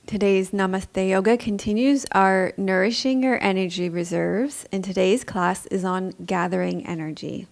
Today's Namaste Yoga continues our nourishing your energy reserves, and today's class is on gathering energy.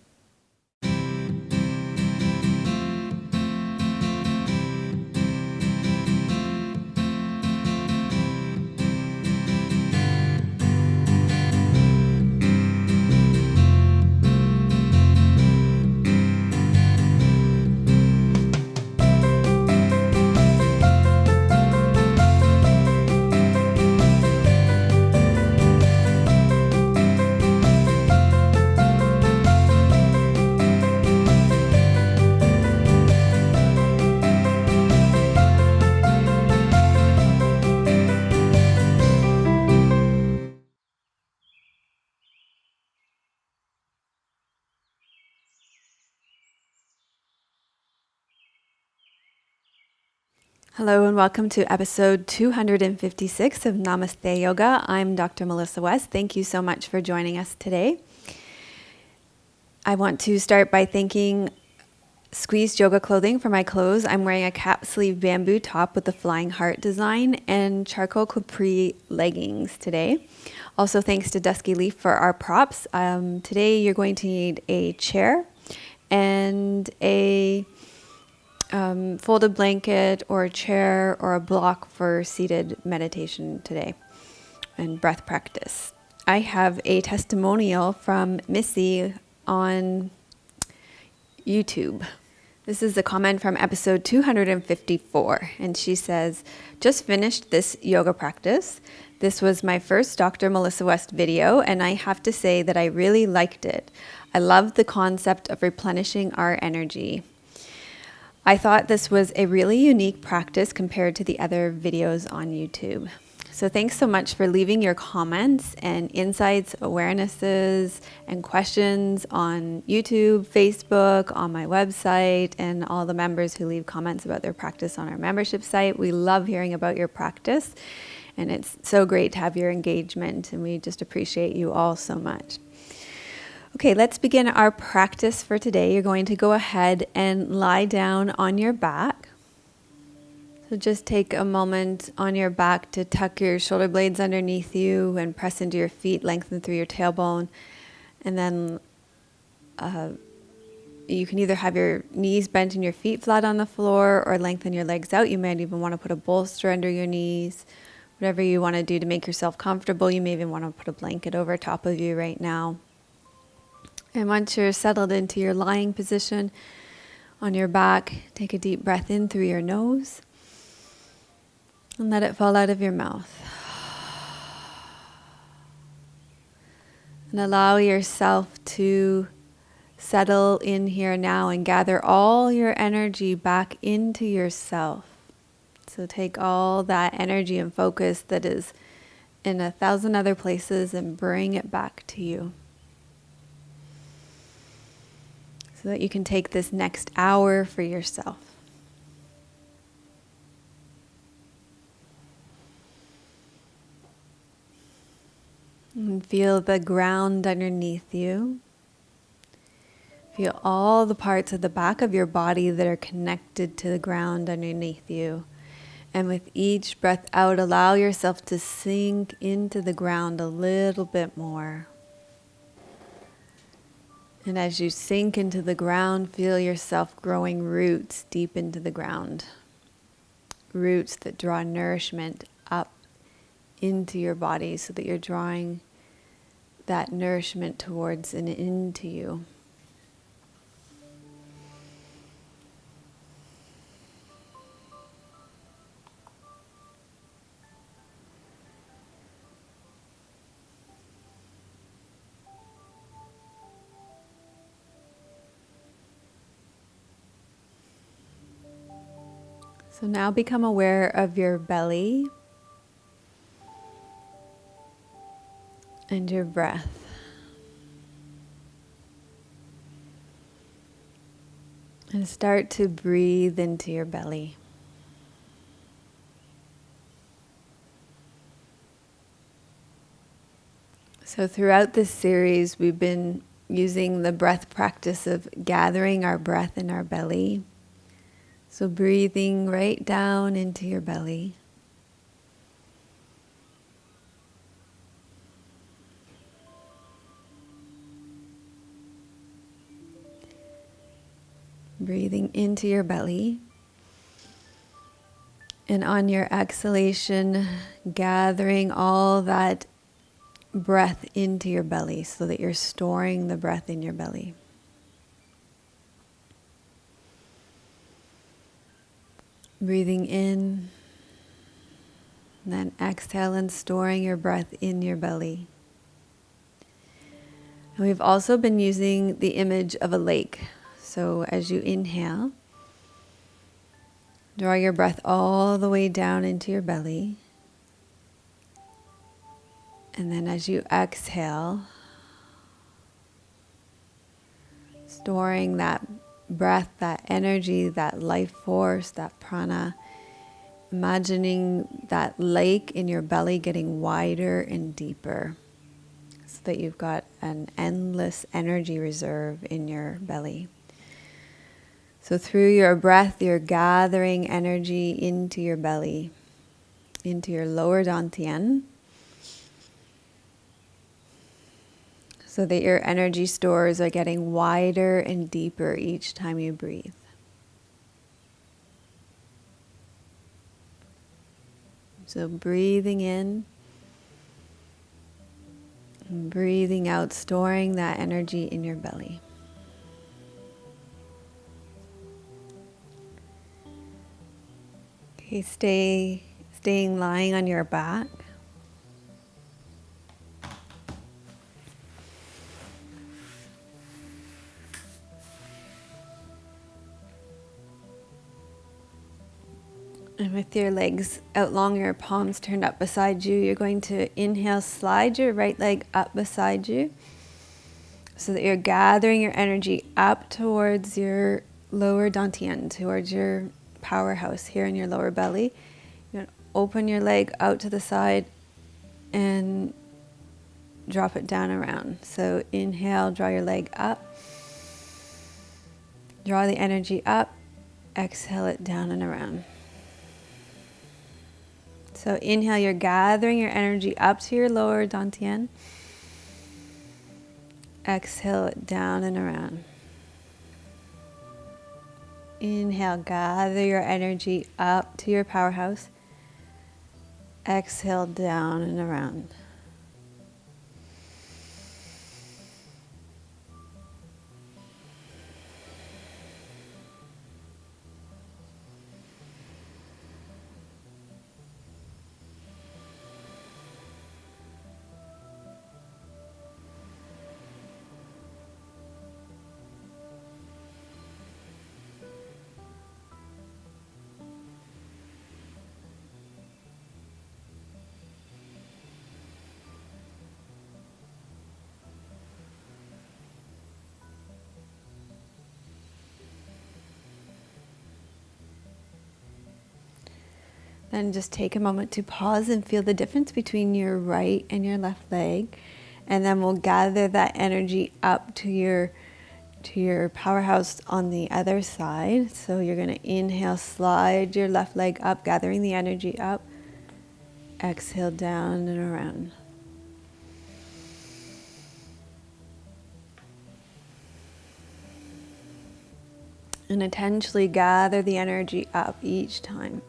Hello and welcome to episode 256 of Namaste Yoga. I'm Dr. Melissa West. Thank you so much for joining us today. I want to start by thanking Squeezed Yoga Clothing for my clothes. I'm wearing a cap sleeve bamboo top with the flying heart design and charcoal capri leggings today. Also thanks to Dusky Leaf for our props. Today you're going to need a chair and a folded blanket or a chair or a block for seated meditation today and breath practice. I have a testimonial from Missy on YouTube. This is a comment from episode 254, and she says, "Just finished this yoga practice. This was my first Dr. Melissa West video, and I have to say that I really liked it. I love the concept of replenishing our energy. I thought this was a really unique practice compared to the other videos on YouTube." So thanks so much for leaving your comments and insights, awarenesses, and questions on YouTube, Facebook, on my website, and all the members who leave comments about their practice on our membership site. We love hearing about your practice, and it's so great to have your engagement, and we just appreciate you all so much. Okay, let's begin our practice for today. You're going to go ahead and lie down on your back. So just take a moment on your back to tuck your shoulder blades underneath you and press into your feet, lengthen through your tailbone. And then you can either have your knees bent and your feet flat on the floor or lengthen your legs out. You might even want to put a bolster under your knees. Whatever you want to do to make yourself comfortable. You may even want to put a blanket over top of you right now. And once you're settled into your lying position on your back, take a deep breath in through your nose and let it fall out of your mouth. And allow yourself to settle in here now and gather all your energy back into yourself. So take all that energy and focus that is in 1,000 other places and bring it back to you, so that you can take this next hour for yourself. And feel the ground underneath you. Feel all the parts of the back of your body that are connected to the ground underneath you. And with each breath out, allow yourself to sink into the ground a little bit more. And as you sink into the ground, feel yourself growing roots deep into the ground. Roots that draw nourishment up into your body so that you're drawing that nourishment towards and into you. So now become aware of your belly and your breath. And start to breathe into your belly. So throughout this series, we've been using the breath practice of gathering our breath in our belly. So breathing right down into your belly. Breathing into your belly. And on your exhalation, gathering all that breath into your belly so that you're storing the breath in your belly. Breathing in, then exhale and storing your breath in your belly. And we've also been using the image of a lake. So as you inhale, draw your breath all the way down into your belly. And then as you exhale, storing that breath, that energy, that life force, that prana, imagining that lake in your belly getting wider and deeper so that you've got an endless energy reserve in your belly. So through your breath, you're gathering energy into your belly, into your lower dantian, so that your energy stores are getting wider and deeper each time you breathe. So breathing in and breathing out, storing that energy in your belly. Okay, staying lying on your back. And with your legs out long, your palms turned up beside you, you're going to inhale, slide your right leg up beside you so that you're gathering your energy up towards your lower dantian, towards your powerhouse here in your lower belly. You're going to open your leg out to the side and drop it down around. So inhale, draw your leg up, draw the energy up, exhale it down and around. So inhale, you're gathering your energy up to your lower dantian. Exhale it down and around. Inhale, gather your energy up to your powerhouse. Exhale down and around. Then just take a moment to pause and feel the difference between your right and your left leg. And then we'll gather that energy up to your powerhouse on the other side. So you're going to inhale, slide your left leg up, gathering the energy up. Exhale down and around. And intentionally gather the energy up each time.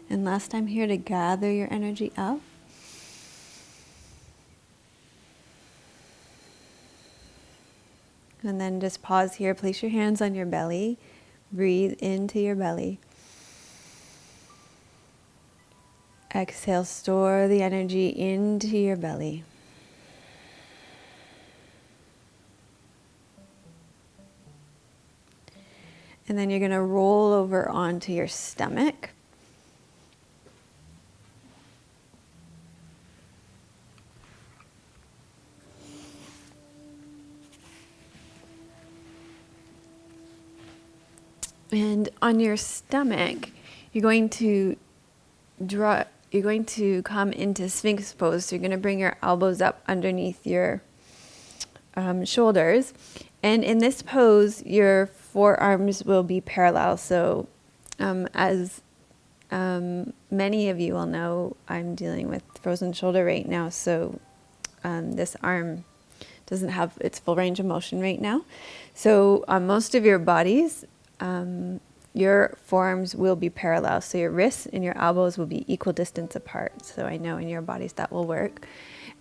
And last time here to gather your energy up. And then just pause here, place your hands on your belly, breathe into your belly. Exhale, store the energy into your belly. And then you're going to roll over onto your stomach. And on your stomach, you're going to come into Sphinx pose. So you're going to bring your elbows up underneath your shoulders. And in this pose, your forearms will be parallel. So as many of you will know, I'm dealing with frozen shoulder right now. So this arm doesn't have its full range of motion right now. So on most of your bodies, your forearms will be parallel. So your wrists and your elbows will be equal distance apart. So I know in your bodies that will work.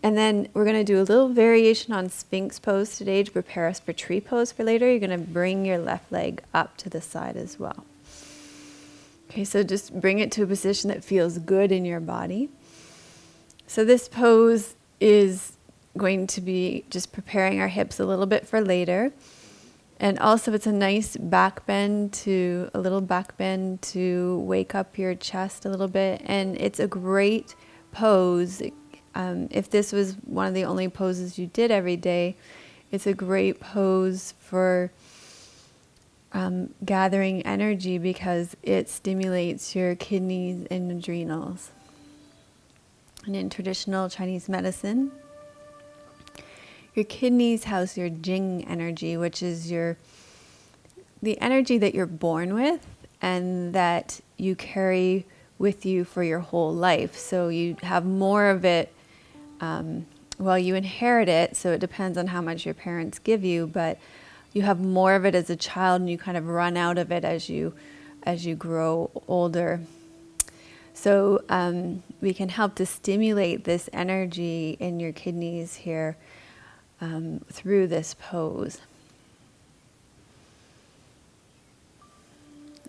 And then we're going to do a little variation on Sphinx pose today to prepare us for tree pose for later. You're going to bring your left leg up to the side as well. Okay, so just bring it to a position that feels good in your body. So this pose is going to be just preparing our hips a little bit for later. And also it's a nice back bend to wake up your chest a little bit. And it's a great pose. If this was one of the only poses you did every day, it's a great pose for gathering energy because it stimulates your kidneys and adrenals. And in traditional Chinese medicine, your kidneys house your Jing energy, which is the energy that you're born with and that you carry with you for your whole life. So you have more of it. You inherit it, so it depends on how much your parents give you, but you have more of it as a child and you kind of run out of it as you grow older. So we can help to stimulate this energy in your kidneys here through this pose.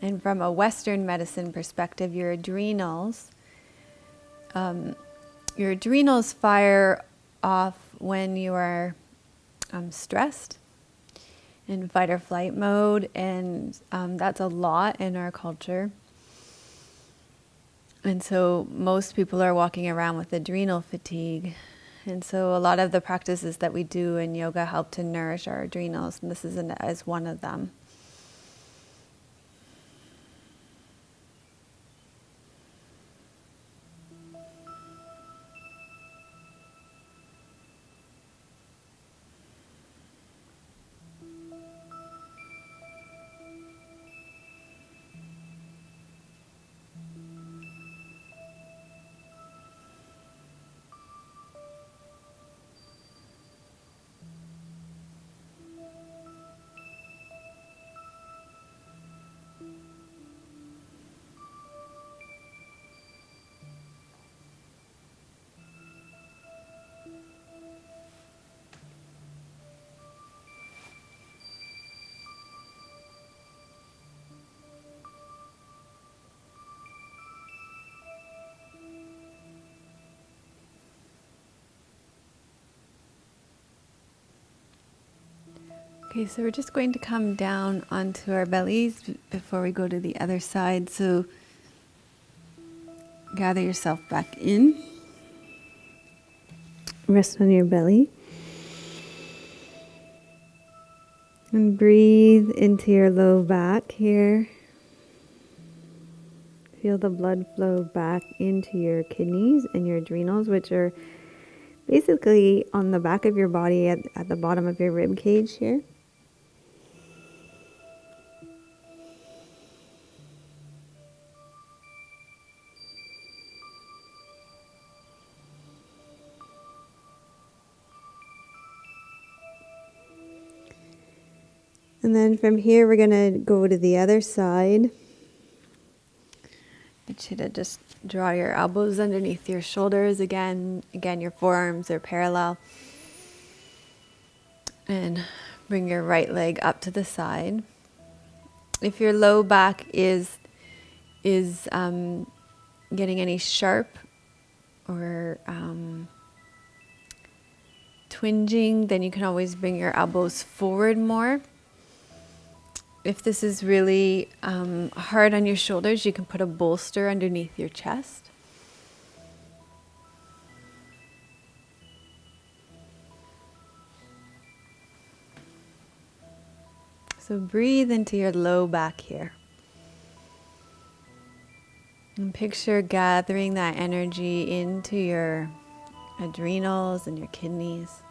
And from a Western medicine perspective, your adrenals fire off when you are stressed, in fight or flight mode, and that's a lot in our culture. And so most people are walking around with adrenal fatigue. And so a lot of the practices that we do in yoga help to nourish our adrenals, and this is as one of them. Okay, so we're just going to come down onto our bellies before we go to the other side. So gather yourself back in. Rest on your belly. And breathe into your low back here. Feel the blood flow back into your kidneys and your adrenals, which are basically on the back of your body at the bottom of your rib cage here. And then from here, we're going to go to the other side. Get you to just draw your elbows underneath your shoulders again. Again, your forearms are parallel. And bring your right leg up to the side. If your low back is getting any sharp or twinging, then you can always bring your elbows forward more. If this is really hard on your shoulders, you can put a bolster underneath your chest. So breathe into your low back here. And picture gathering that energy into your adrenals and your kidneys.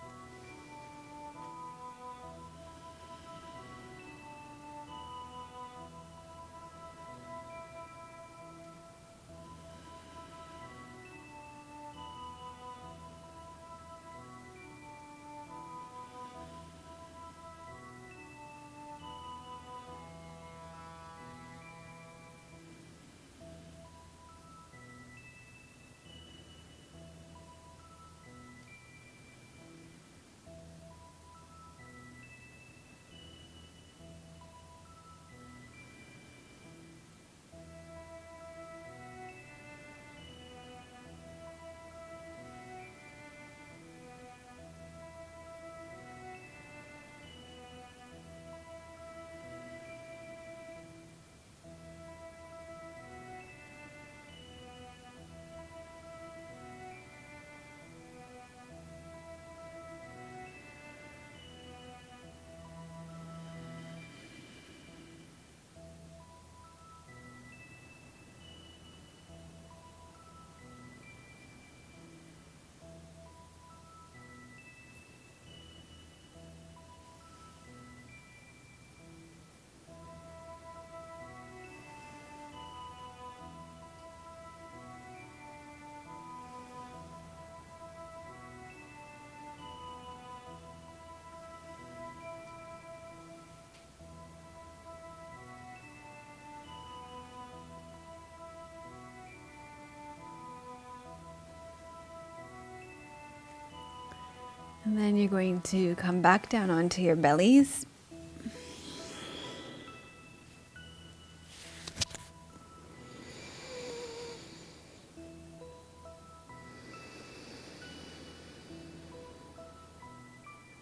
And then you're going to come back down onto your bellies.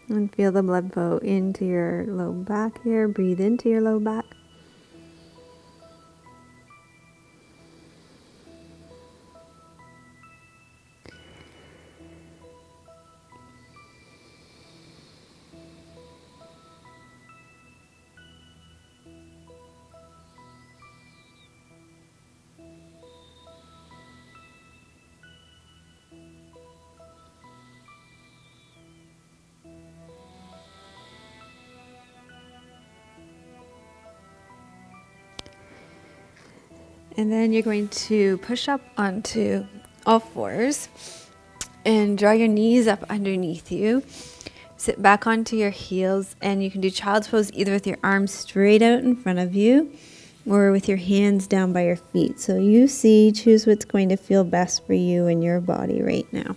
And feel the blood flow into your low back here. Breathe into your low back. And then you're going to push up onto all fours and draw your knees up underneath you. Sit back onto your heels, and you can do child's pose either with your arms straight out in front of you or with your hands down by your feet. So you choose what's going to feel best for you and your body right now.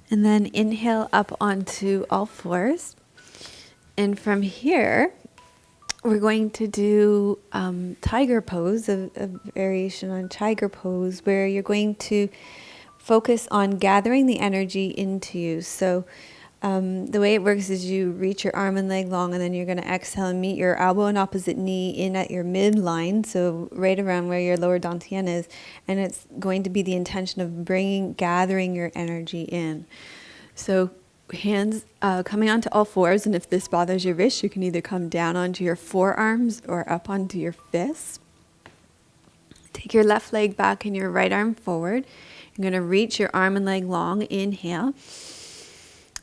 And then inhale up onto all fours. And from here, we're going to do tiger pose, a variation on tiger pose, where you're going to focus on gathering the energy into you. So The way it works is you reach your arm and leg long, and then you're going to exhale and meet your elbow and opposite knee in at your midline, so right around where your lower dantian is, and it's going to be the intention of gathering your energy in. So hands coming onto all fours, and if this bothers your wrist, you can either come down onto your forearms or up onto your fists. Take your left leg back and your right arm forward. You're going to reach your arm and leg long, inhale.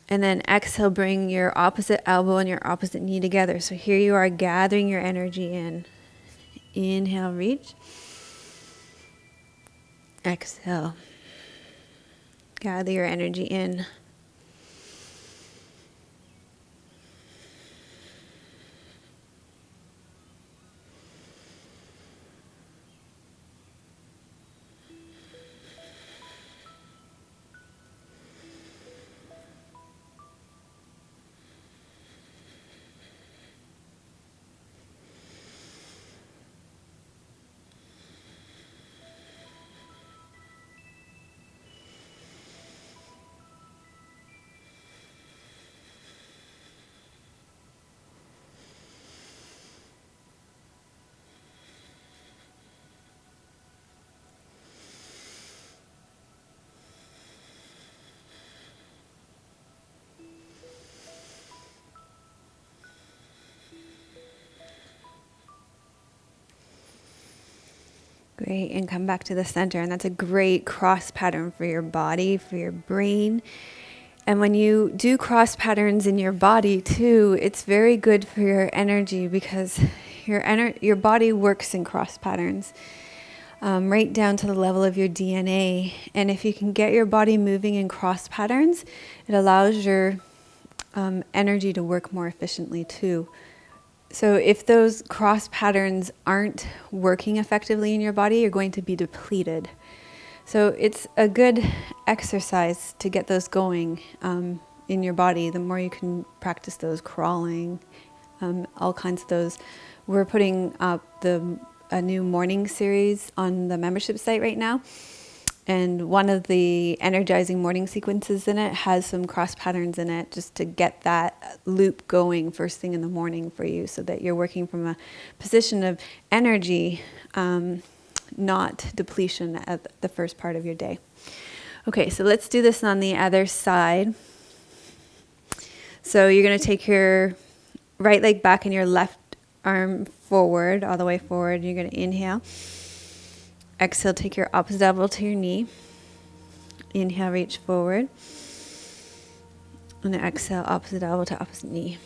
And then exhale, bring your opposite elbow and your opposite knee together. So here you are gathering your energy in. Inhale, reach. Exhale. Gather your energy in. Great, and come back to the center, and that's a great cross pattern for your body, for your brain. And when you do cross patterns in your body too, it's very good for your energy, because your body works in cross patterns, right down to the level of your DNA. And if you can get your body moving in cross patterns, it allows your energy to work more efficiently too. So if those cross patterns aren't working effectively in your body, you're going to be depleted. So it's a good exercise to get those going in your body. The more you can practice those, crawling, all kinds of those. We're putting up a new morning series on the membership site right now. And one of the energizing morning sequences in it has some cross patterns in it, just to get that loop going first thing in the morning for you, so that you're working from a position of energy, not depletion at the first part of your day. Okay, so let's do this on the other side. So you're going to take your right leg back and your left arm forward, all the way forward. You're going to inhale. Exhale, take your opposite elbow to your knee. Inhale, reach forward. And then exhale, opposite elbow to opposite knee.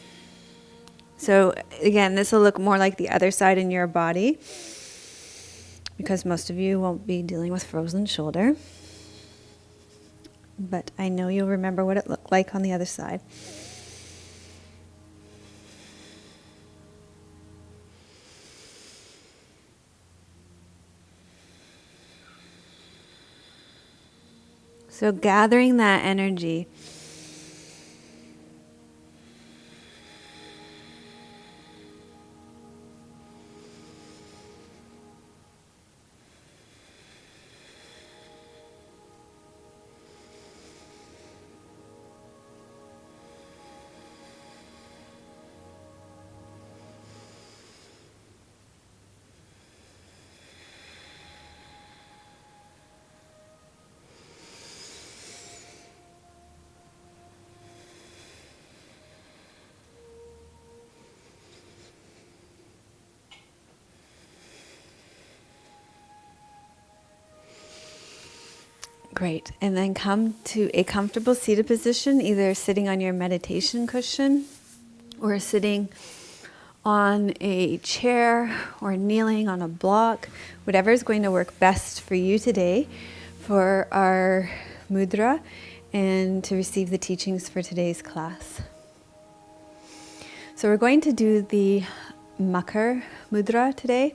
So again, this will look more like the other side in your body, because most of you won't be dealing with frozen shoulder. But I know you'll remember what it looked like on the other side. So gathering that energy. Great. And then come to a comfortable seated position, either sitting on your meditation cushion or sitting on a chair or kneeling on a block, whatever is going to work best for you today for our mudra and to receive the teachings for today's class. So we're going to do the Makar mudra today.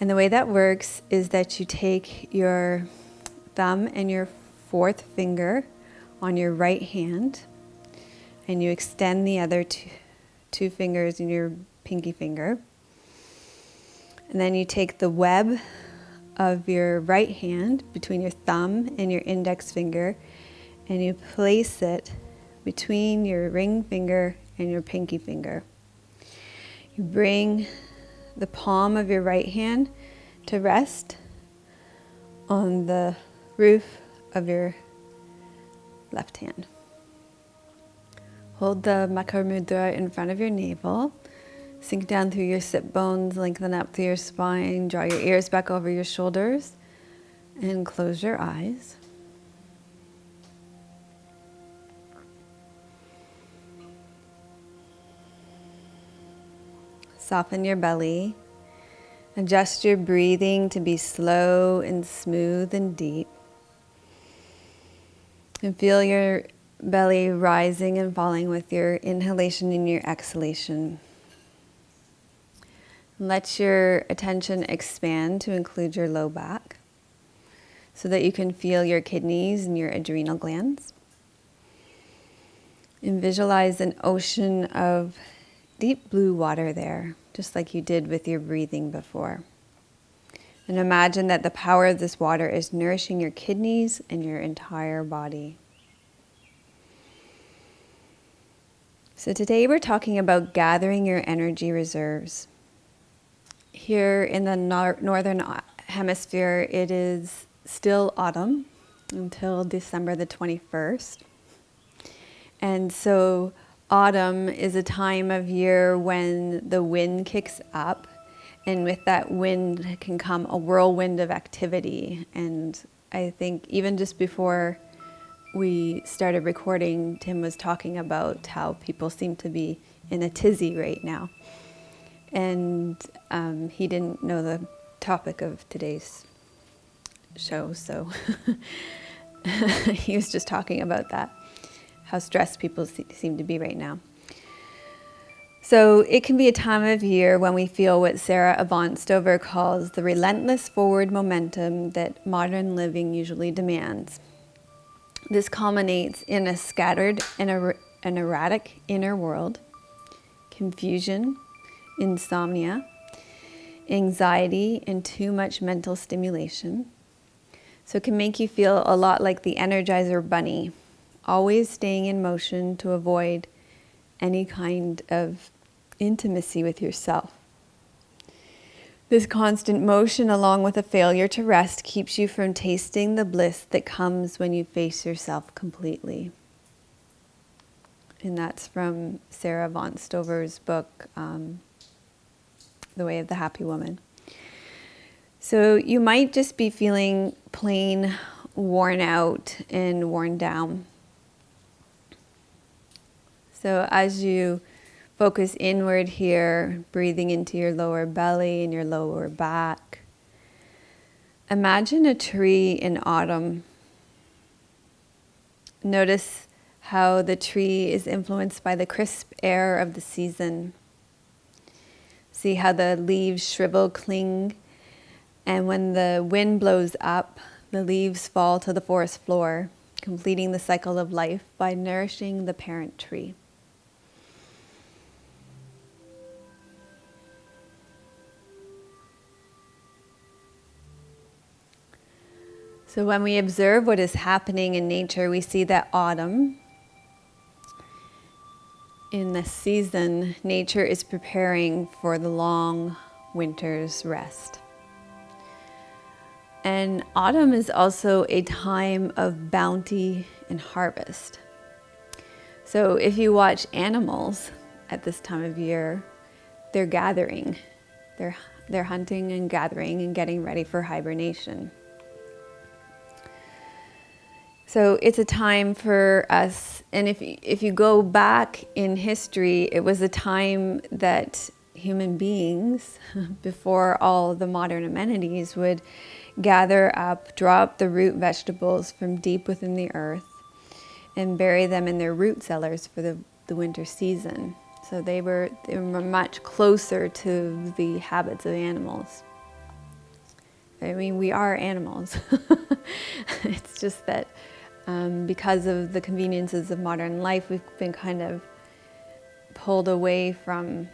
And the way that works is that you take your thumb and your fourth finger on your right hand, and you extend the other two fingers in your pinky finger. And then you take the web of your right hand between your thumb and your index finger, and you place it between your ring finger and your pinky finger. You bring the palm of your right hand to rest on the roof of your left hand. Hold the Makar mudra in front of your navel. Sink down through your sit bones, lengthen up through your spine, draw your ears back over your shoulders, and close your eyes. Soften your belly. Adjust your breathing to be slow and smooth and deep. And feel your belly rising and falling with your inhalation and your exhalation. Let your attention expand to include your low back so that you can feel your kidneys and your adrenal glands. And visualize an ocean of deep blue water there, just like you did with your breathing before. And imagine that the power of this water is nourishing your kidneys and your entire body. So today we're talking about gathering your energy reserves. Here in the northern hemisphere, it is still autumn until December the 21st. And so autumn is a time of year when the wind kicks up, and with that wind can come a whirlwind of activity. And I think even just before we started recording, Tim was talking about how people seem to be in a tizzy right now. And he didn't know the topic of today's show, so he was just talking about that, how stressed people seem to be right now. So it can be a time of year when we feel what Sarah Avant Stover calls the relentless forward momentum that modern living usually demands. This culminates in a scattered and an erratic inner world, confusion, insomnia, anxiety, and too much mental stimulation. So it can make you feel a lot like the Energizer Bunny, always staying in motion to avoid any kind of intimacy with yourself. This constant motion, along with a failure to rest, keeps you from tasting the bliss that comes when you face yourself completely. And that's from Sarah Avant Stover's book, The Way of the Happy Woman. So you might just be feeling plain worn out and worn down. So as you focus inward here, breathing into your lower belly and your lower back, imagine a tree in autumn. Notice how the tree is influenced by the crisp air of the season. See how the leaves shrivel, cling, and when the wind blows up, the leaves fall to the forest floor, completing the cycle of life by nourishing the parent tree. So when we observe what is happening in nature, we see that autumn, in this season, nature is preparing for the long winter's rest. And autumn is also a time of bounty and harvest. So if you watch animals at this time of year, they're gathering. They're hunting and gathering and getting ready for hibernation. So it's a time for us, and if you go back in history, it was a time that human beings, before all the modern amenities, would gather up, draw up the root vegetables from deep within the earth, and bury them in their root cellars for the winter season. So they were much closer to the habits of animals. I mean, we are animals. It's just that because of the conveniences of modern life, we've been kind of pulled away from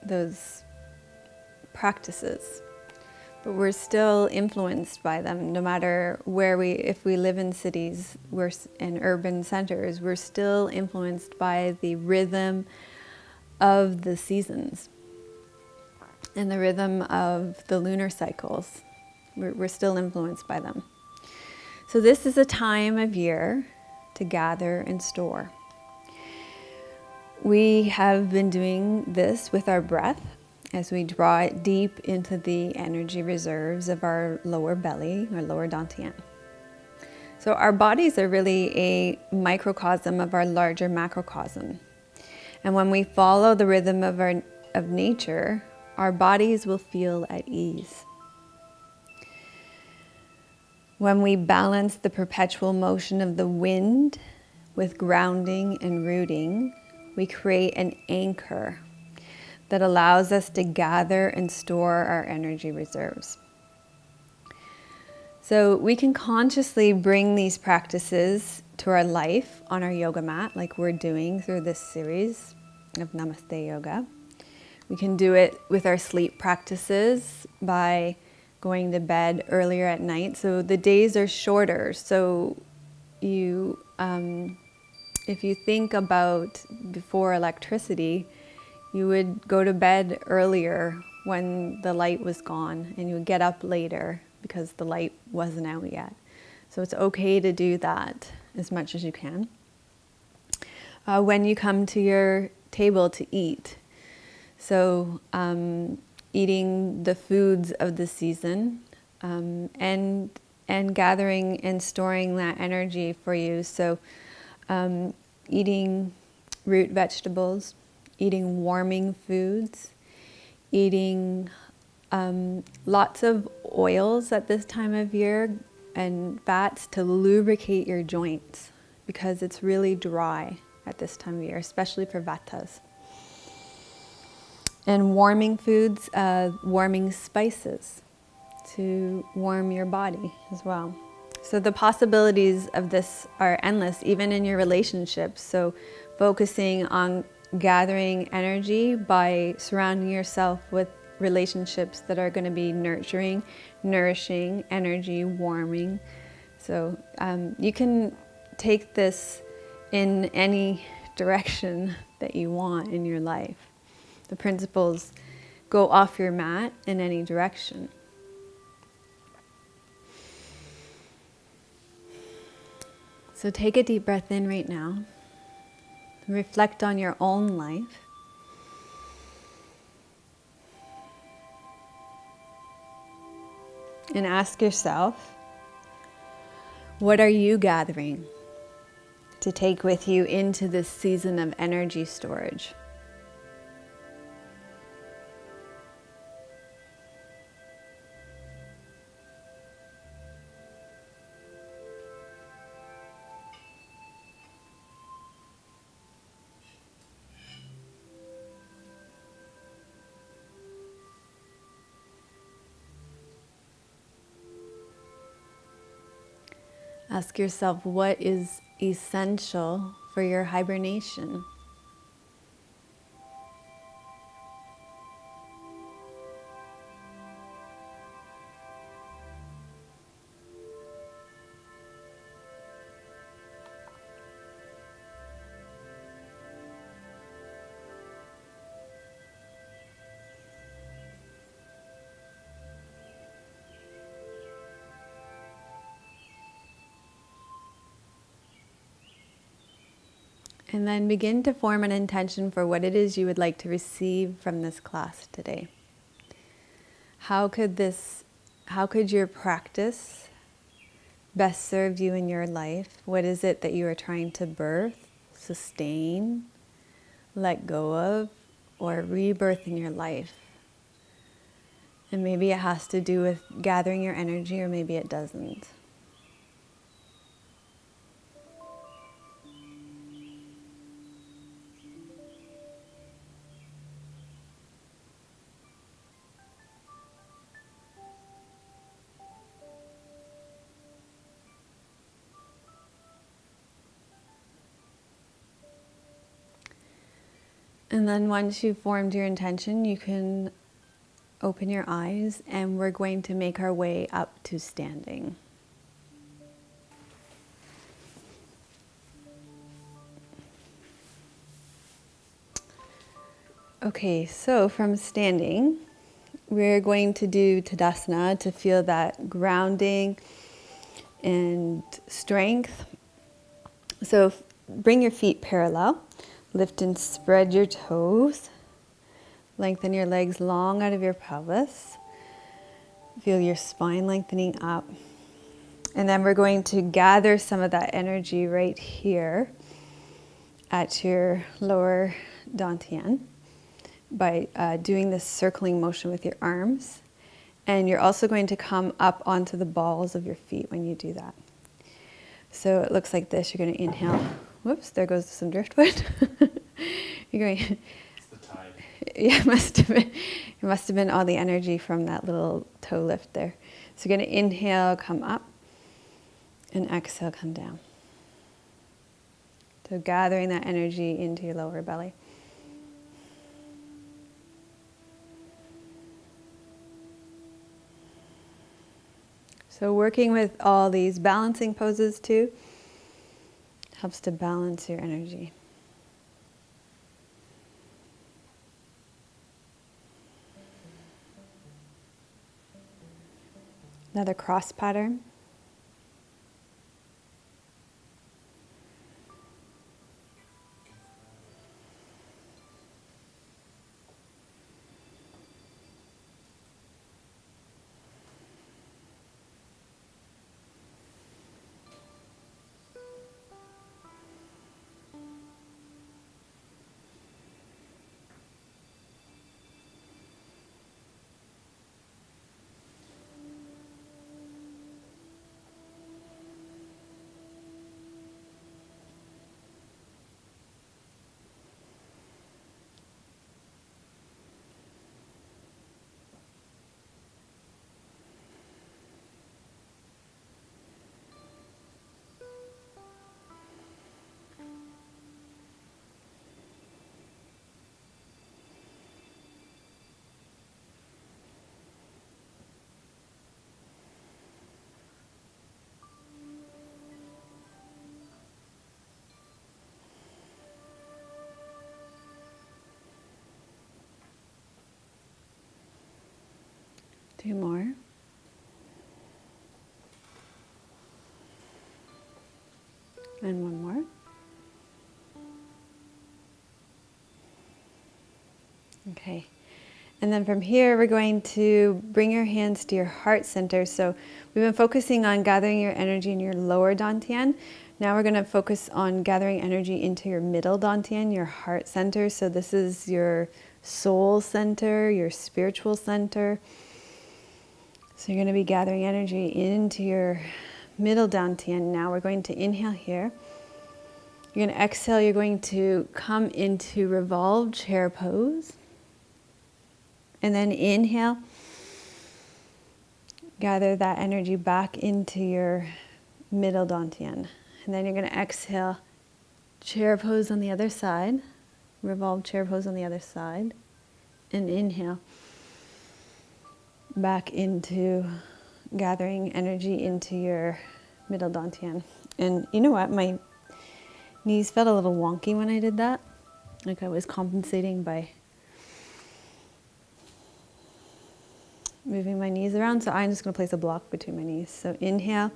those practices. but we're still influenced by them. No matter if we live in cities, we're in urban centers, we're still influenced by the rhythm of the seasons and the rhythm of the lunar cycles. We're still influenced by them. So this is a time of year to gather and store. We have been doing this with our breath as we draw it deep into the energy reserves of our lower belly, or lower dantian. So our bodies are really a microcosm of our larger macrocosm. And when we follow the rhythm of nature, our bodies will feel at ease. When we balance the perpetual motion of the wind with grounding and rooting, we create an anchor that allows us to gather and store our energy reserves. So we can consciously bring these practices to our life on our yoga mat, like we're doing through this series of Namaste Yoga. We can do it with our sleep practices by going to bed earlier at night. So the days are shorter. So if you think about before electricity, you would go to bed earlier when the light was gone, and you would get up later because the light wasn't out yet. So it's okay to do that as much as you can. When you come to your table to eat, so eating the foods of the season, and gathering and storing that energy for you. So eating root vegetables, eating warming foods, eating lots of oils at this time of year and fats to lubricate your joints, because it's really dry at this time of year, especially for vatas. And warming foods, warming spices to warm your body as well. So the possibilities of this are endless, even in your relationships. So focusing on gathering energy by surrounding yourself with relationships that are going to be nurturing, nourishing, energy, warming. So you can take this in any direction that you want in your life. The principles go off your mat in any direction. So take a deep breath in right now. Reflect on your own life. And ask yourself, what are you gathering to take with you into this season of energy storage? Ask yourself, what is essential for your hibernation? And then begin to form an intention for what it is you would like to receive from this class today. How could your practice best serve you in your life? What is it that you are trying to birth, sustain, let go of, or rebirth in your life? And maybe it has to do with gathering your energy, or maybe it doesn't. And then once you've formed your intention, you can Open your eyes, and we're going to make our way up to standing. Okay, so from standing, we're going to do Tadasana to feel that grounding and strength. So bring your feet parallel, lift and spread your toes, lengthen your legs long out of your pelvis, feel your spine lengthening up. And then we're going to gather some of that energy right here at your lower dantian by doing this circling motion with your arms. And you're also going to come up onto the balls of your feet when you do that. So it looks like this. You're going to inhale. Whoops, there goes some driftwood. You're going. It's the tide. Yeah, it must have been. It must have been all the energy from that little toe lift there. So you're going to inhale, come up, and exhale, come down. So gathering that energy into your lower belly. So working with all these balancing poses too helps to balance your energy. Another cross pattern. Two more. And one more. Okay. And then from here, we're going to bring your hands to your heart center. So we've been focusing on gathering your energy in your lower dantian. Now we're going to focus on gathering energy into your middle dantian, your heart center. So this is your soul center, your spiritual center. So you're going to be gathering energy into your middle dantian. Now we're going to inhale here. You're going to exhale. You're going to come into revolved chair pose. And then inhale. Gather that energy back into your middle dantian. And then you're going to exhale. Chair pose on the other side. Revolved chair pose on the other side. And inhale. Back into gathering energy into your middle dantian. And you know what? My knees felt a little wonky when I did that. Like I was compensating by moving my knees around. So I'm just going to place a block between my knees. So inhale.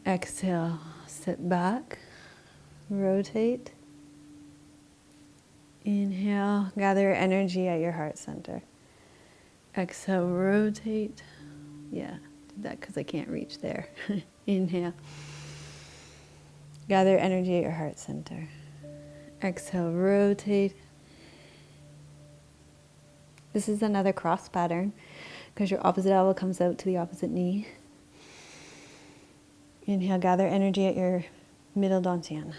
Exhale. Sit back. Rotate. Inhale. Gather energy at your heart center. Exhale, rotate. Yeah, did that because I can't reach there. Inhale. Gather energy at your heart center. Exhale, rotate. This is another cross pattern because your opposite elbow comes out to the opposite knee. Inhale, gather energy at your middle dantian.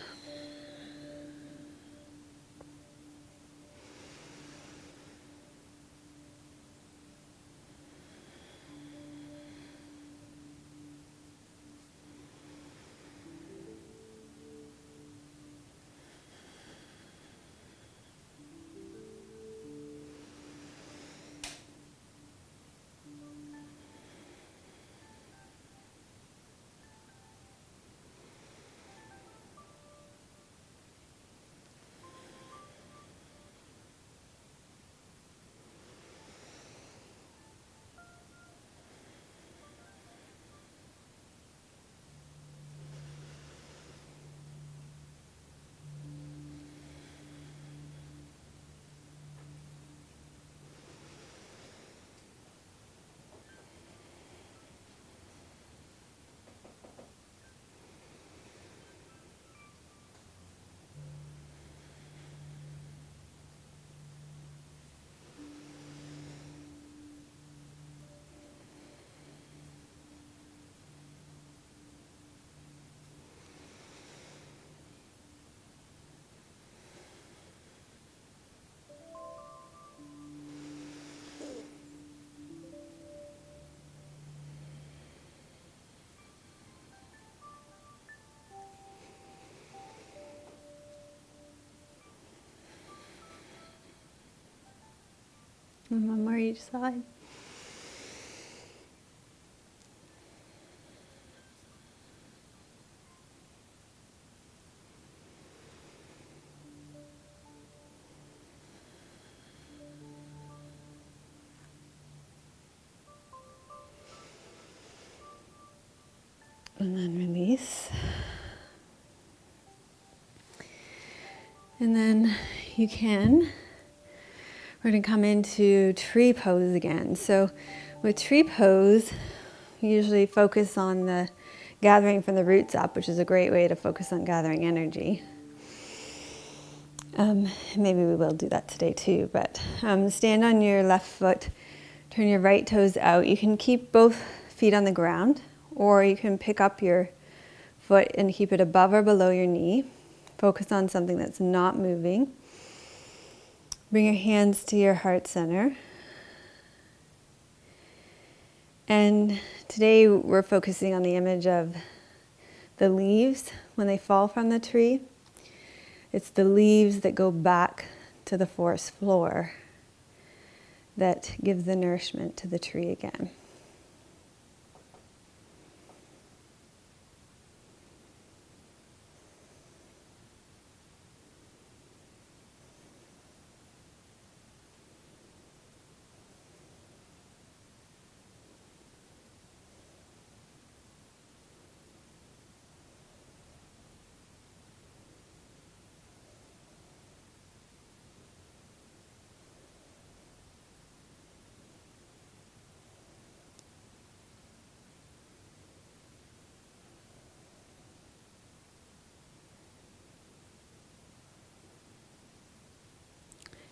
And one more each side. And then release. And then we're going to come into tree pose again. So with tree pose, we usually focus on the gathering from the roots up, which is a great way to focus on gathering energy. Maybe we will do that today too, but stand on your left foot, turn your right toes out. You can keep both feet on the ground, or you can pick up your foot and keep it above or below your knee. Focus on something that's not moving. Bring your hands to your heart center. And today we're focusing on the image of the leaves when they fall from the tree. It's the leaves that go back to the forest floor that gives the nourishment to the tree again.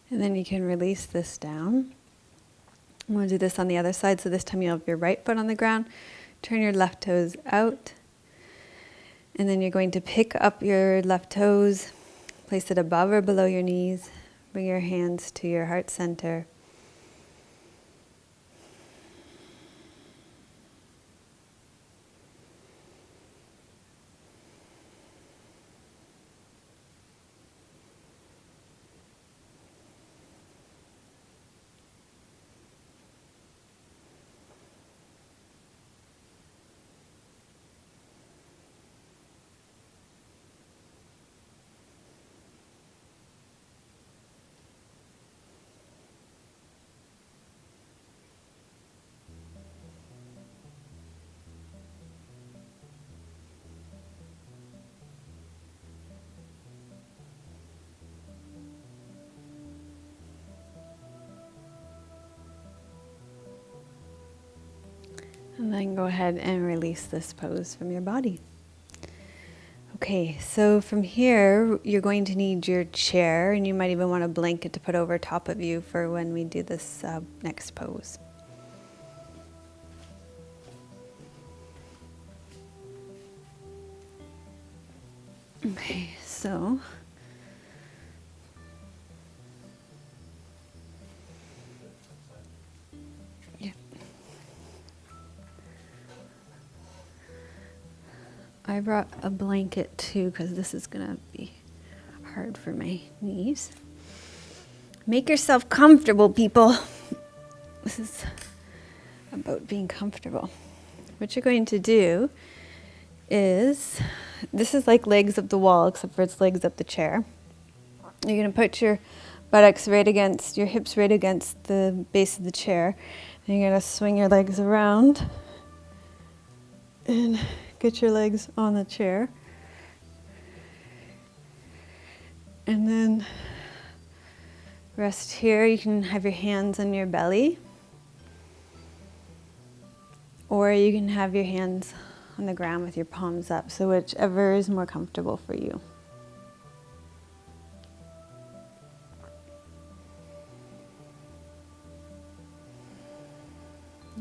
And then you can release this down. I'm going to do this on the other side. So this time you'll have your right foot on the ground. Turn your left toes out. And then you're going to pick up your left toes, place it above or below your knees. Bring your hands to your heart center. And then go ahead and release this pose from your body. Okay, so from here, you're going to need your chair, and you might even want a blanket to put over top of you for when we do this next pose. Okay, so I brought a blanket too because this is going to be hard for my knees. Make yourself comfortable, people. This is about being comfortable. What you're going to do is, this is like legs up the wall, except for it's legs up the chair. You're going to put your buttocks right against, your hips right against the base of the chair. And you're going to swing your legs around and get your legs on the chair. And then rest here. You can have your hands on your belly, or you can have your hands on the ground with your palms up, so whichever is more comfortable for you.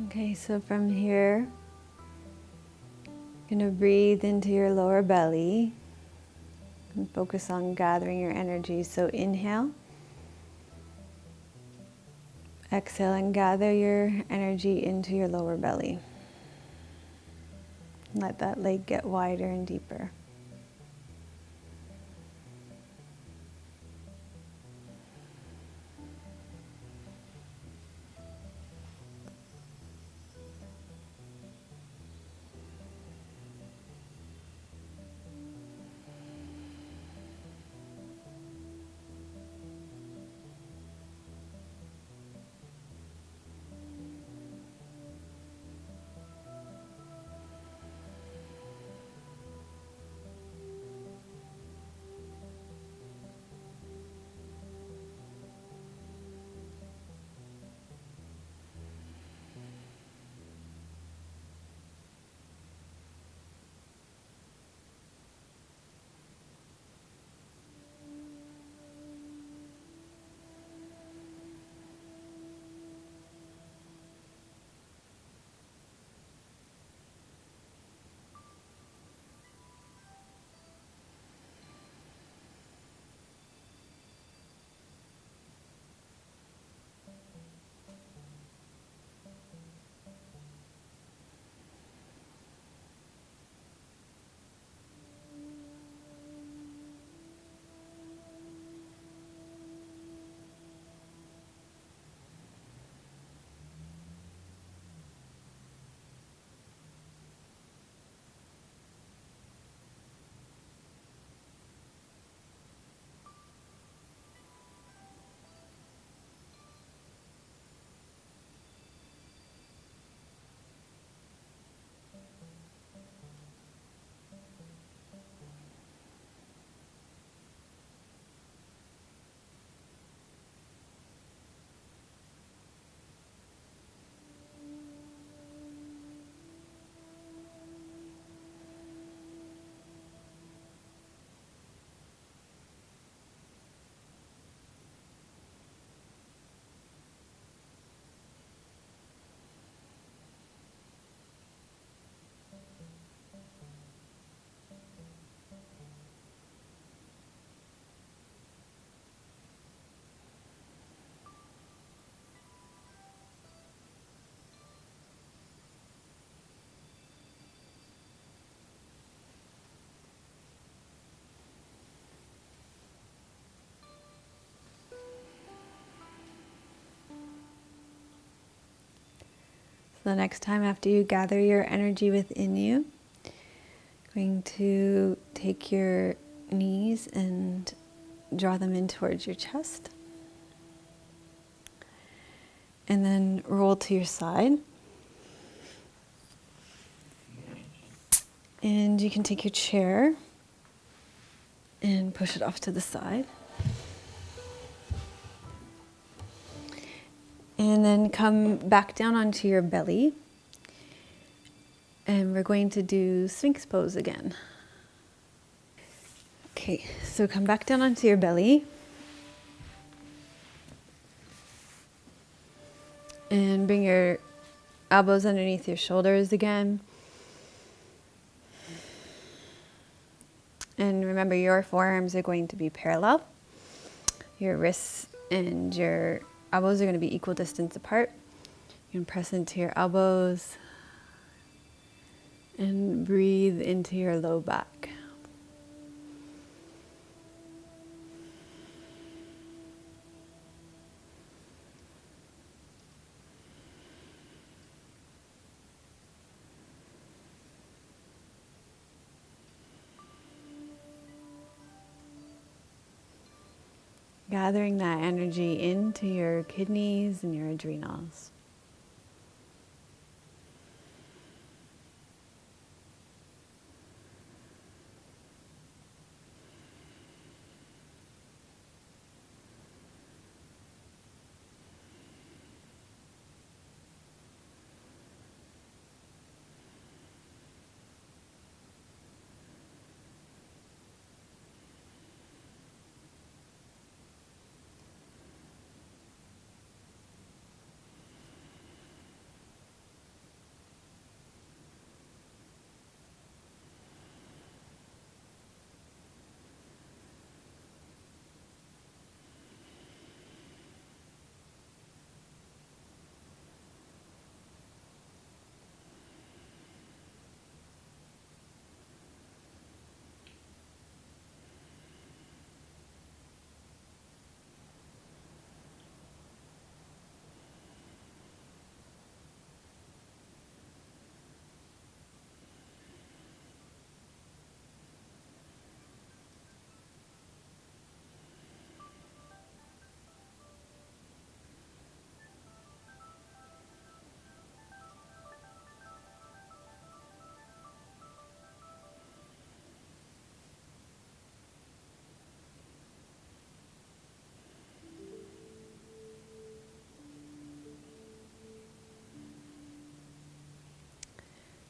Okay, so from here, you're going to breathe into your lower belly and focus on gathering your energy. So inhale, exhale, and gather your energy into your lower belly. Let that leg get wider and deeper. the next time after you gather your energy within you, going to take your knees and draw them in towards your chest. And then roll to your side. And you can take your chair and push it off to the side. And then come back down onto your belly. And we're going to do Sphinx pose again. Okay, so come back down onto your belly. And bring your elbows underneath your shoulders again. And remember, your forearms are going to be parallel. Your wrists and your elbows are going to be equal distance apart. You can press into your elbows and breathe into your low back. Gathering that energy into your kidneys and your adrenals.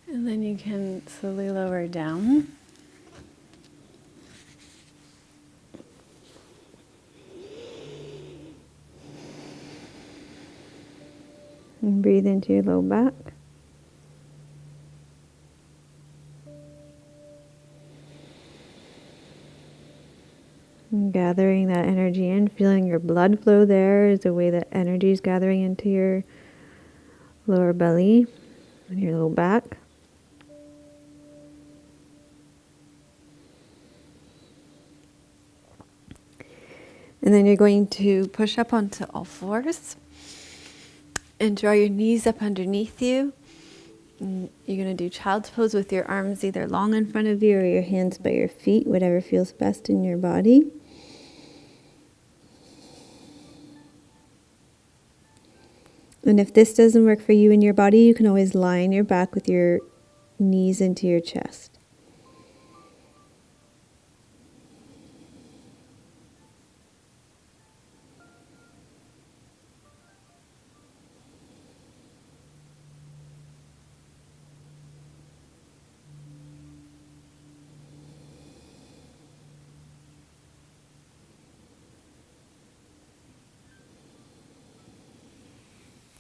And then you can slowly lower down. And breathe into your low back. And gathering that energy in, feeling your blood flow there is the way that energy is gathering into your lower belly and your low back. And then you're going to push up onto all fours and draw your knees up underneath you. And you're going to do child's pose with your arms either long in front of you or your hands by your feet, whatever feels best in your body. And if this doesn't work for you in your body, you can always lie on your back with your knees into your chest.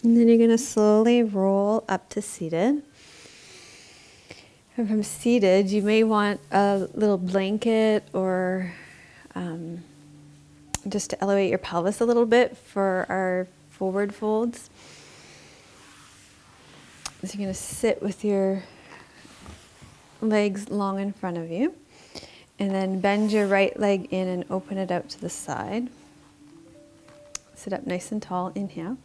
And then you're going to slowly roll up to seated. And from seated, you may want a little blanket or just to elevate your pelvis a little bit for our forward folds. So you're going to sit with your legs long in front of you. And then bend your right leg in and open it out to the side. Sit up nice and tall. Inhale.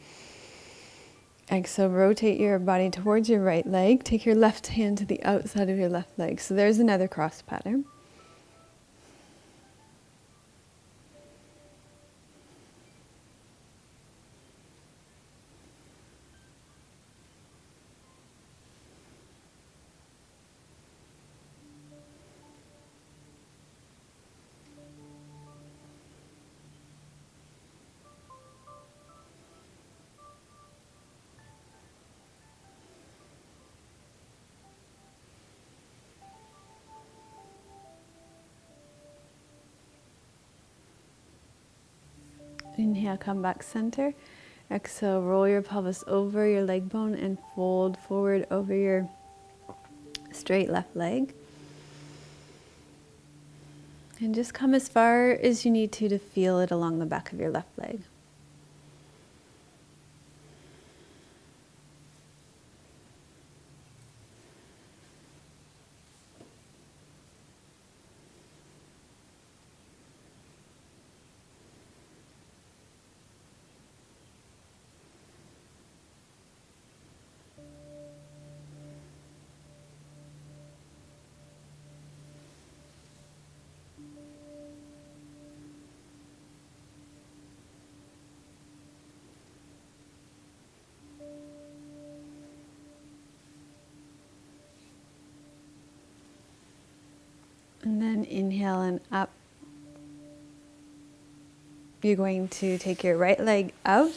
Exhale, rotate your body towards your right leg. Take your left hand to the outside of your left leg. So there's another cross pattern. Inhale, come back center. Exhale, roll your pelvis over your leg bone and fold forward over your straight left leg. And just come as far as you need to feel it along the back of your left leg. And then inhale and up. You're going to take your right leg out,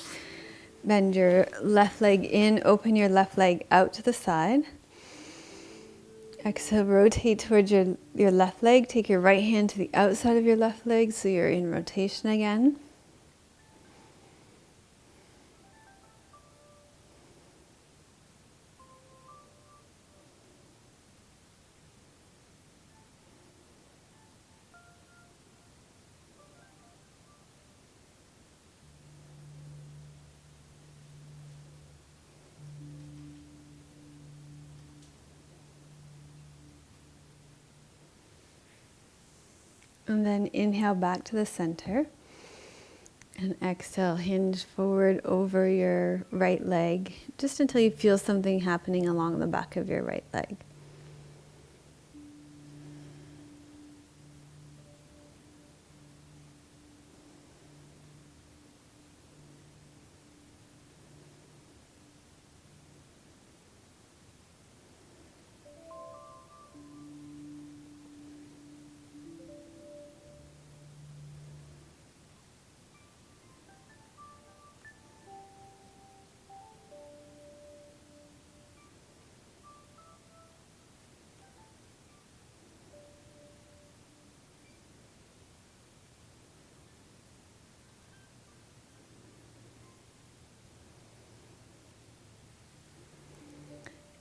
bend your left leg in, open your left leg out to the side. Exhale, rotate towards your left leg. Take your right hand to the outside of your left leg so you're in rotation again. And then inhale back to the center. And exhale, hinge forward over your right leg, just until you feel something happening along the back of your right leg.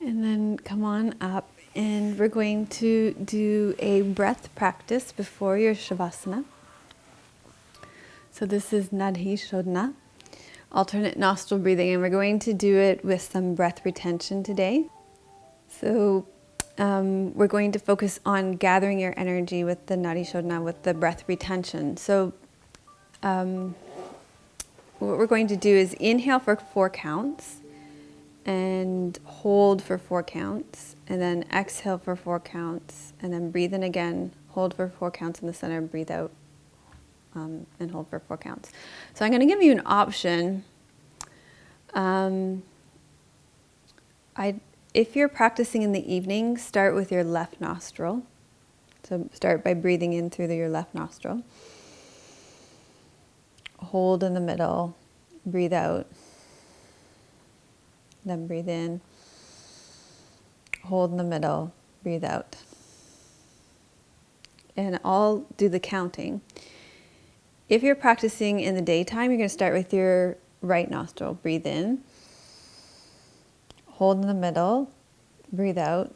And then come on up, and we're going to do a breath practice before your Shavasana. So this is Nadhi Shodhana, alternate nostril breathing, and we're going to do it with some breath retention today. So we're going to focus on gathering your energy with the Nadhi Shodhana, with the breath retention. So what we're going to do is inhale for 4 counts, and hold for 4 counts, and then exhale for 4 counts, and then breathe in again, hold for 4 counts in the center, breathe out, and hold for 4 counts. So I'm going to give you an option. If you're practicing in the evening, start with your left nostril. So start by breathing in through your left nostril. Hold in the middle, breathe out. Then breathe in, hold in the middle, breathe out. And I'll do the counting. If you're practicing in the daytime, you're going to start with your right nostril. Breathe in, hold in the middle, breathe out,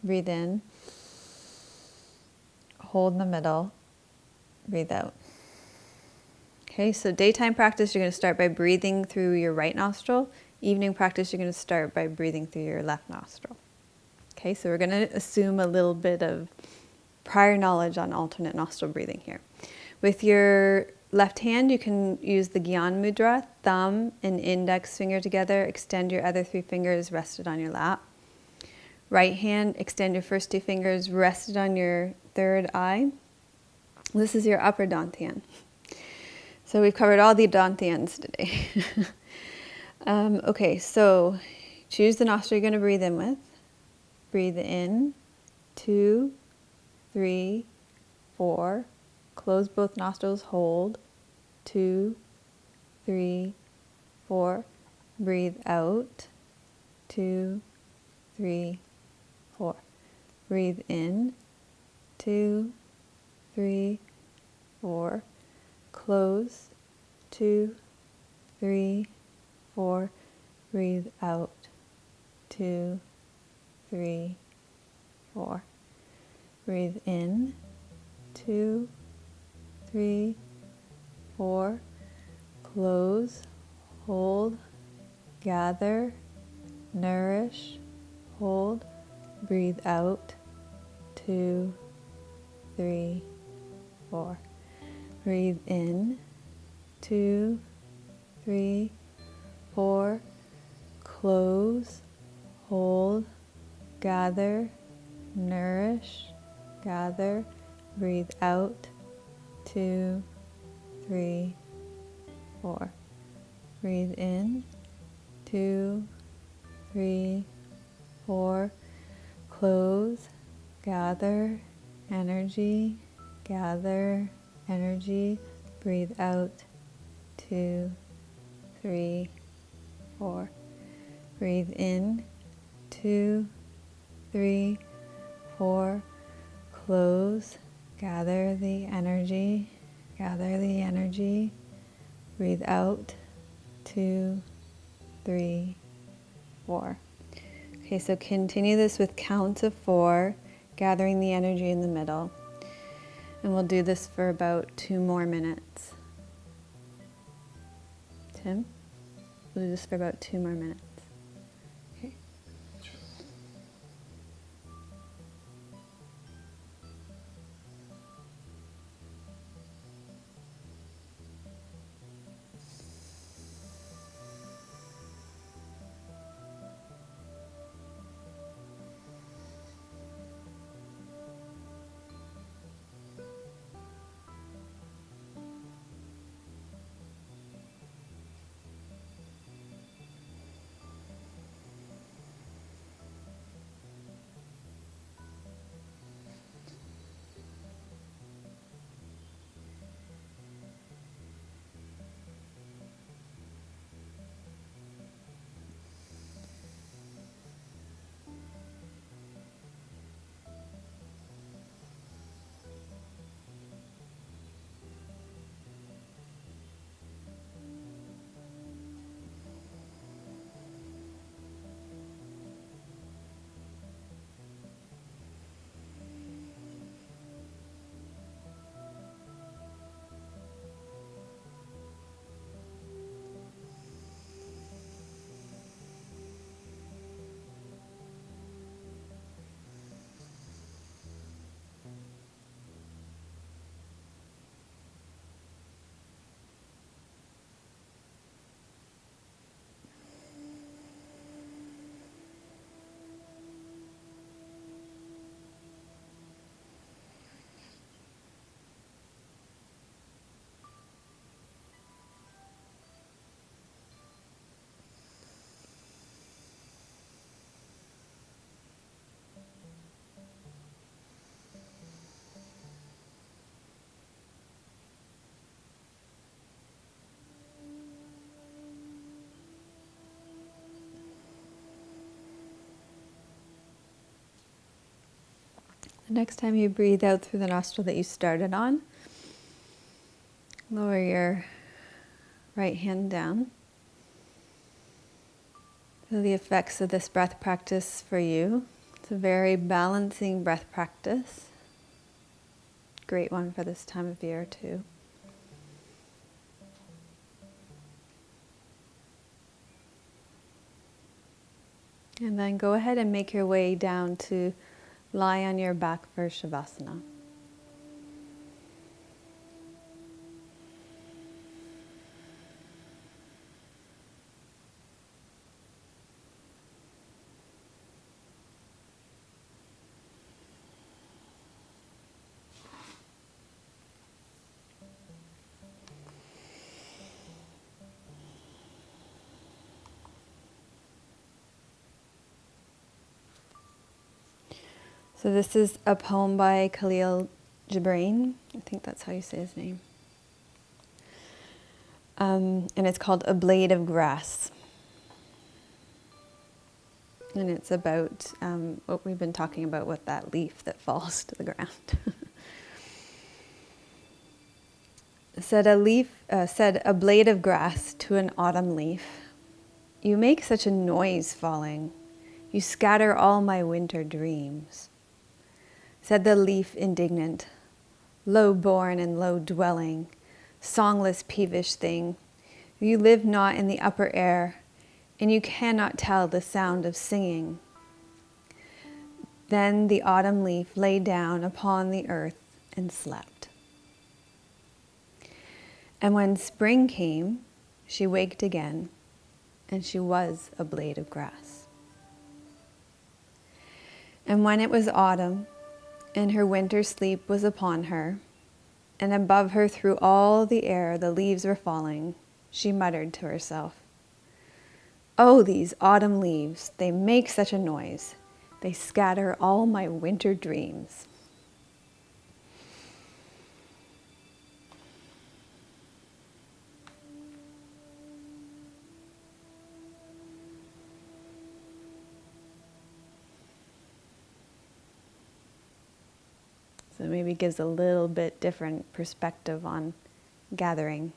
breathe in, hold in the middle, breathe out. Okay, so daytime practice, you're going to start by breathing through your right nostril. Evening practice, you're going to start by breathing through your left nostril. Okay, so we're going to assume a little bit of prior knowledge on alternate nostril breathing here. With your left hand, you can use the Gyan mudra, thumb and index finger together. Extend your other 3 fingers rested on your lap. Right hand, extend your first 2 fingers rested on your third eye. This is your upper dantian. So we've covered all the dantians today. Okay, so choose the nostril you're going to breathe in with. Breathe in, 2, 3, 4. Close both nostrils, hold. 2, 3, 4. Breathe out. 2, 3, 4. Breathe in. 2, 3, 4. Close. 2, 3, 4. Breathe out. 2, 3, 4. Breathe in. 2, 3, 4. Close. Hold. Gather. Nourish. Hold. Breathe out. 2, 3, 4. Breathe in. 2, 3, 4. Close. Hold. Gather. Nourish. Gather. Breathe out. 2, 3, 4. Breathe in. 2, 3, 4. Close. Gather energy. Gather energy. Breathe out. 2, 3, 4. Breathe in. 2, 3, 4. Close. Gather the energy. Gather the energy. Breathe out. 2, 3, 4. Okay, so continue this with counts of 4, gathering the energy in the middle. And we'll do this for about 2 more minutes. Tim? We'll do this for about 2 more minutes. Okay. The next time you breathe out through the nostril that you started on, lower your right hand down. Feel the effects of this breath practice for you. It's a very balancing breath practice. Great one for this time of year too. And then go ahead and make your way down to lie on your back for Shavasana. So this is a poem by Khalil Gibran. I think that's how you say his name. And it's called A Blade of Grass. And it's about what we've been talking about with that leaf that falls to the ground. Said a blade of grass to an autumn leaf, "You make such a noise falling. You scatter all my winter dreams." Said the leaf indignant, "Low-born and low-dwelling, songless peevish thing, you live not in the upper air, and you cannot tell the sound of singing." Then the autumn leaf lay down upon the earth and slept. And when spring came, she waked again, and she was a blade of grass. And when it was autumn, and her winter sleep was upon her, and above her through all the air the leaves were falling, she muttered to herself, "Oh, these autumn leaves, they make such a noise. They scatter all my winter dreams." So maybe it gives a little bit different perspective on gathering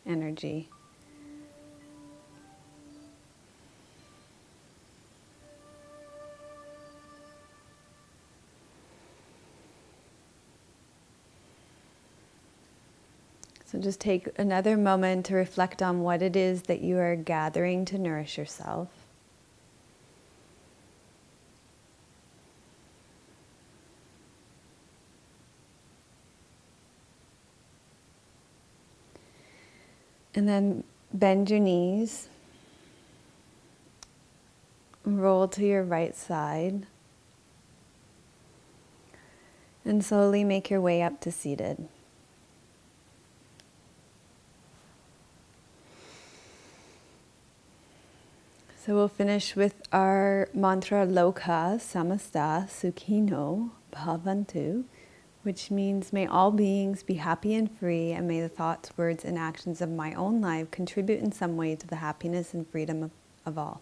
energy. So just take another moment to reflect on what it is that you are gathering to nourish yourself. And then bend your knees, roll to your right side, and slowly make your way up to seated. So we'll finish with our mantra Loka Samasta Sukhino Bhavantu, which means may all beings be happy and free, and may the thoughts, words, and actions of my own life contribute in some way to the happiness and freedom of all.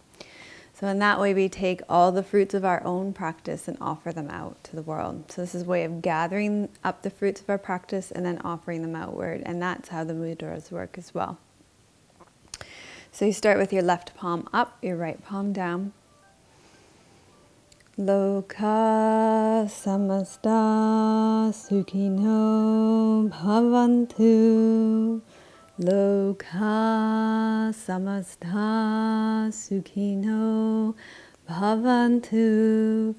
So in that way we take all the fruits of our own practice and offer them out to the world. So this is a way of gathering up the fruits of our practice and then offering them outward, and that's how the mudras work as well. So you start with your left palm up, your right palm down. Loka samasta sukhino bhavantu. Loka samasta sukhino bhavantu.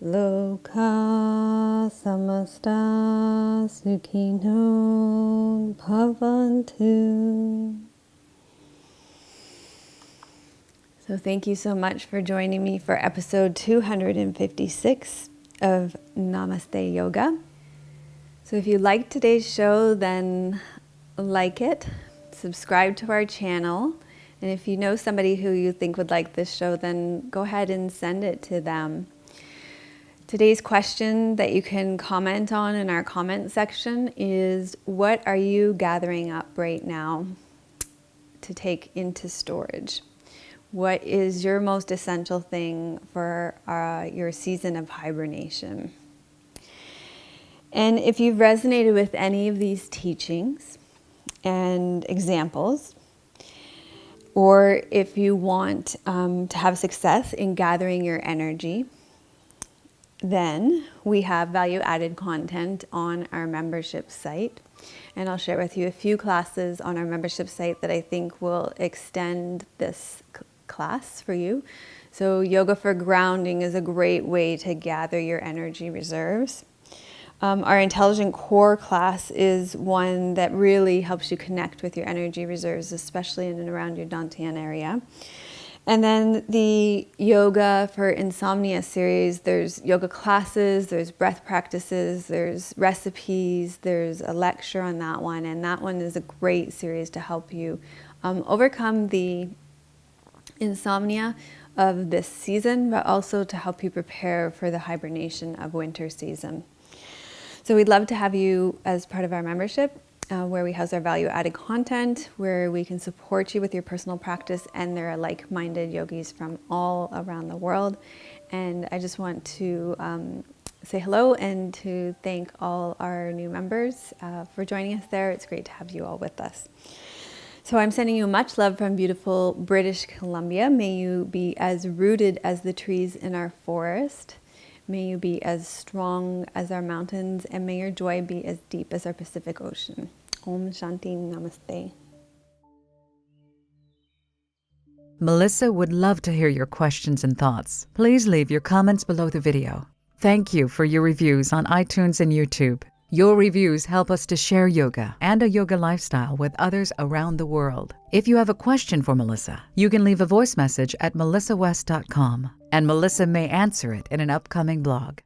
Loka samasta sukhino bhavantu. So thank you so much for joining me for episode 256 of Namaste Yoga. So if you liked today's show, then like it, subscribe to our channel, and if you know somebody who you think would like this show, then go ahead and send it to them. Today's question that you can comment on in our comment section is, what are you gathering up right now to take into storage? What is your most essential thing for your season of hibernation? And if you've resonated with any of these teachings and examples, or if you want to have success in gathering your energy, then we have value-added content on our membership site. And I'll share with you a few classes on our membership site that I think will extend this class for you. So yoga for grounding is a great way to gather your energy reserves. Our intelligent core class is one that really helps you connect with your energy reserves, especially in and around your dantian area. And then the yoga for insomnia series, there's yoga classes, there's breath practices, there's recipes, there's a lecture on that one, and that one is a great series to help you overcome the insomnia of this season, but also to help you prepare for the hibernation of winter season. So we'd love to have you as part of our membership, where we house our value-added content, where we can support you with your personal practice, and there are like-minded yogis from all around the world. And I just want to say hello and to thank all our new members for joining us there. It's great to have you all with us. So I'm sending you much love from beautiful British Columbia. May you be as rooted as the trees in our forest. May you be as strong as our mountains, and may your joy be as deep as our Pacific Ocean. Om Shanti Namaste. Melissa would love to hear your questions and thoughts. Please leave your comments below the video. Thank you for your reviews on iTunes and YouTube. Your reviews help us to share yoga and a yoga lifestyle with others around the world. If you have a question for Melissa, you can leave a voice message at melissawest.com, and Melissa may answer it in an upcoming blog.